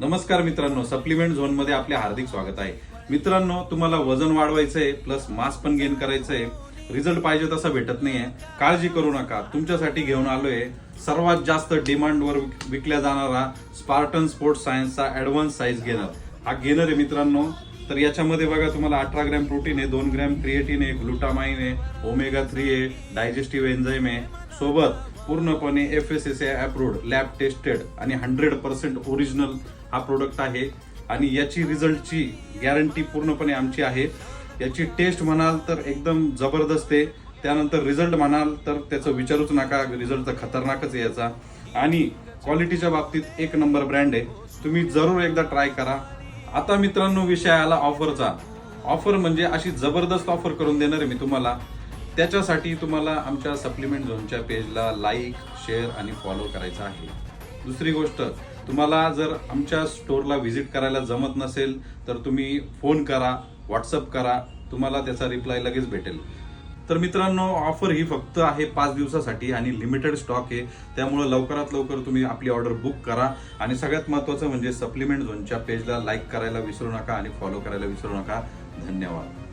नमस्कार मित्रांनो, supplement zone मध्ये आपले हार्दिक स्वागत आहे. मित्रांनो, तुम्हाला वजन वाढवायचंय प्लस मास पण गेन करायचंय, रिझल्ट पाहिजे तसा भेटत नाहीये, काळजी करू नका. तुमच्यासाठी घेऊन आलोय सर्वात जास्त डिमांडवर विकल्या जाणारा स्पार्टन स्पोर्ट्स सायन्सचा ऍडव्हान्स साईज गेनर. हा गेनर आहे मित्रांनो. तर याच्यामध्ये बघा, तुम्हाला 18 ग्रॅम प्रोटीन आहे, 2 ग्रॅम क्रिएटिन आहे, ग्लुटामाइन आहे, ओमेगा 3 आहे, डायजेस्टिव्ह एन्झाईम आहे, सोबत पूर्णपणे FSSAI अप्रूव्ड, लॅब टेस्टेड आणि 100% ओरिजिनल हा प्रोडक्ट आहे. आणि याची रिझल्टची गॅरंटी पूर्णपणे आमची आहे. याची टेस्ट म्हणाल तर एकदम जबरदस्त आहे. त्यानंतर रिझल्ट म्हणाल तर त्याचं विचारूच नका, रिझल्ट तर खतरनाकच आहे याचा. आणि क्वालिटीच्या बाबतीत एक नंबर ब्रँड आहे. तुम्ही जरूर एकदा ट्राय करा. आता मित्रांनो, विषय आला ऑफरचा. ऑफर म्हणजे अशी जबरदस्त ऑफर करून देणार आहे मी तुम्हाला. त्याच्यासाठी तुम्हाला आमच्या सप्लिमेंट झोनच्या पेजला लाईक, शेअर आणि फॉलो करायचं आहे. दुसरी गोष्ट, तुम्हाला जर आमच्या स्टोअरला व्हिजिट करायला जमत नसेल तर तुम्ही फोन करा, व्हॉट्सअप करा, तुम्हाला त्याचा रिप्लाय लगेच भेटेल. तर मित्रांनो, ऑफर ही फक्त आहे 5 दिवसासाठी आणि लिमिटेड स्टॉक आहे. त्यामुळे लवकरात लवकर तुम्ही आपली ऑर्डर बुक करा. आणि सगळ्यात महत्त्वाचं म्हणजे सप्लिमेंट झोनच्या पेजला लाईक करायला विसरू नका आणि फॉलो करायला विसरू नका. धन्यवाद.